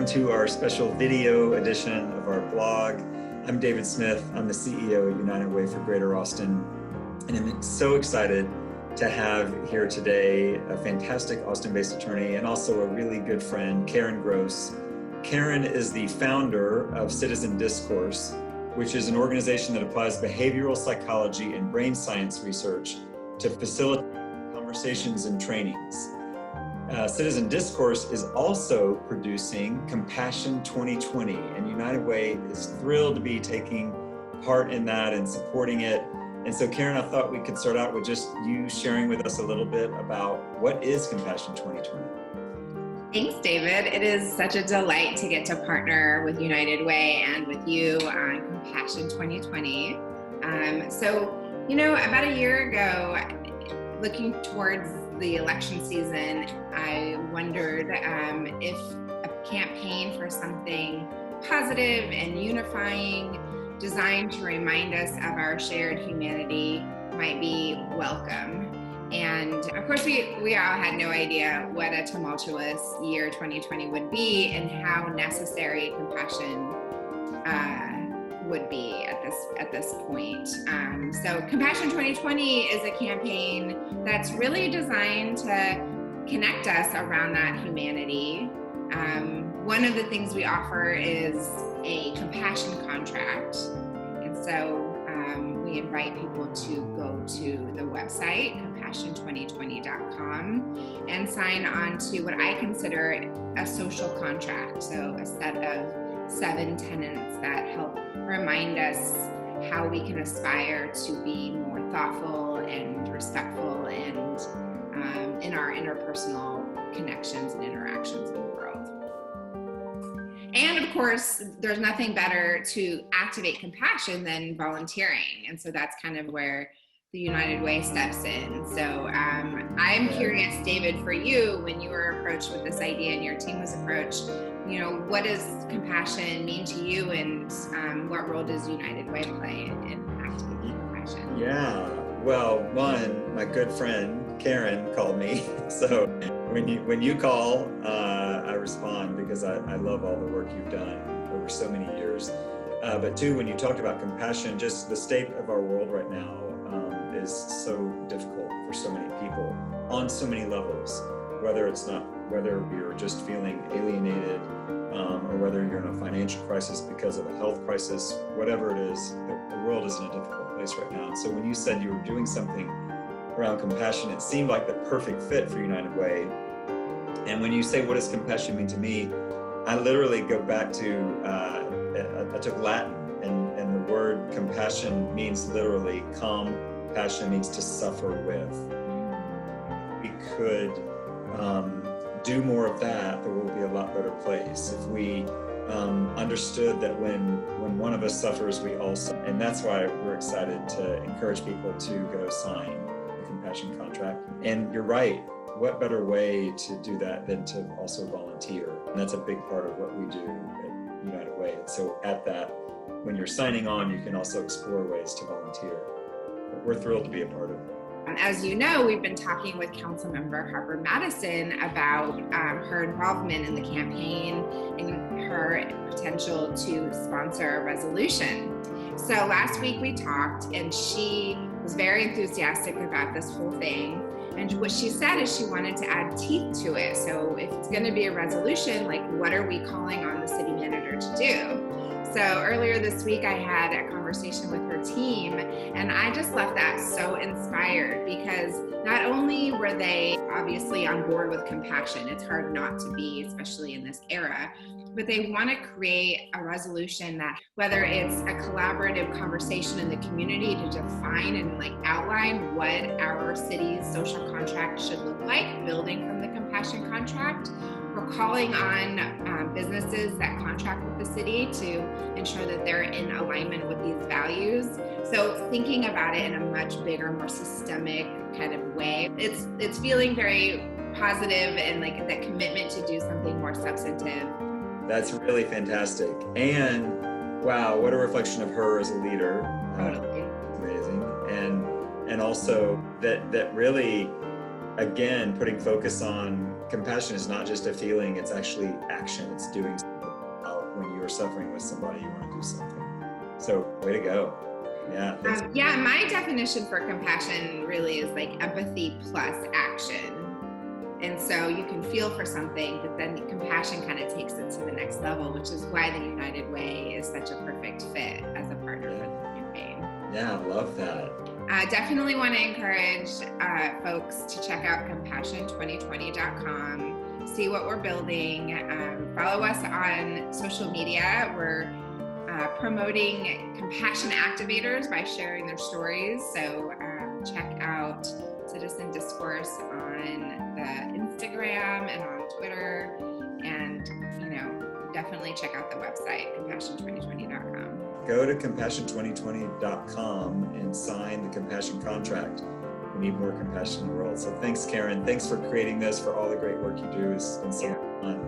welcome to our special video edition of our blog. I'm David Smith. I'm the CEO at United Way for Greater Austin, and I'm so excited to have here today a fantastic Austin-based attorney and also a really good friend, Karen Gross. Karen is the founder of Citizen Discourse, which is an organization that applies behavioral psychology and brain science research to facilitate conversations and trainings. Citizen Discourse is also producing Compassion 2020, and United Way is thrilled to be taking part in that and supporting it. And so Karen, I thought we could start out with just you sharing with us a little bit about what is Compassion 2020. Thanks, David. It is such a delight to get to partner with United Way and with you on Compassion 2020. About a year ago, looking towards the election season, I wondered if a campaign for something positive and unifying, designed to remind us of our shared humanity, might be welcome. And of course, we all had no idea what a tumultuous year 2020 would be and how necessary compassion would be at this point. So Compassion 2020 is a campaign that's really designed to connect us around that humanity. One of the things we offer is a compassion contract. And so we invite people to go to the website, compassion2020.com, and sign on to what I consider a social contract. So a set of 7 tenets that help remind us how we can aspire to be more thoughtful and respectful and in our interpersonal connections and interactions in the world. And of course, there's nothing better to activate compassion than volunteering. And so that's kind of where the United Way steps in. So I'm curious, David, for you, when you were approached with this idea and your team was approached, what does compassion mean to you, and what role does United Way play in activating compassion? Yeah, well, one, my good friend Karen called me. So when you call, I respond because I love all the work you've done over so many years. But two, when you talked about compassion, just the state of our world right now is so difficult for so many people on so many levels, whether you're just feeling alienated or whether you're in a financial crisis because of a health crisis, whatever it is, the world is in a difficult place right now. So when you said you were doing something around compassion, it seemed like the perfect fit for United Way. And when you say, what does compassion mean to me? I literally go back to, I took Latin, and the word compassion means literally compassion means to suffer with. We could do more of that, the world would be a lot better place. If we understood that when one of us suffers, we all suffer. And that's why we're excited to encourage people to go sign the compassion contract. And you're right, what better way to do that than to also volunteer? And that's a big part of what we do at United Way. And so at that, when you're signing on, you can also explore ways to volunteer. But we're thrilled to be a part of it. As you know, we've been talking with Councilmember Harper Madison about her involvement in the campaign and her potential to sponsor a resolution. So last week we talked, and she was very enthusiastic about this whole thing. And what she said is she wanted to add teeth to it. So if it's going to be a resolution, like, what are we calling on the city manager to do? So earlier this week, I had a conversation with her team, and I just left that so inspired because not only were they obviously on board with compassion, it's hard not to be, especially in this era, but they want to create a resolution that, whether it's a collaborative conversation in the community to define and outline what our city's social contract should look like, building from the compassion contract, or calling on businesses that contract with the city to ensure that they're in alignment with these values. So thinking about it in a much bigger, more systemic kind of way, it's feeling very positive, and that commitment to do something more substantive. That's really fantastic. And wow, what a reflection of her as a leader. Totally. Amazing. And also that really, again, putting focus on compassion is not just a feeling, it's actually action, it's doing something. are suffering with somebody, you want to do something. So way to go. Yeah. Yeah, my definition for compassion really is like empathy plus action. And so you can feel for something, but then compassion kind of takes it to the next level, which is why the United Way is such a perfect fit as a partner for the campaign. Yeah, I love that. Definitely want to encourage folks to check out compassion2020.com, see what we're building, follow us on social media. We're promoting compassion activators by sharing their stories. So check out Citizen Discourse on the Instagram and on Twitter, and definitely check out the website compassion2020.com. Go to compassion2020.com and sign the compassion contract. We need more compassion in the world. So thanks, Karen. Thanks for creating this, for all the great work you do. It's been so fun.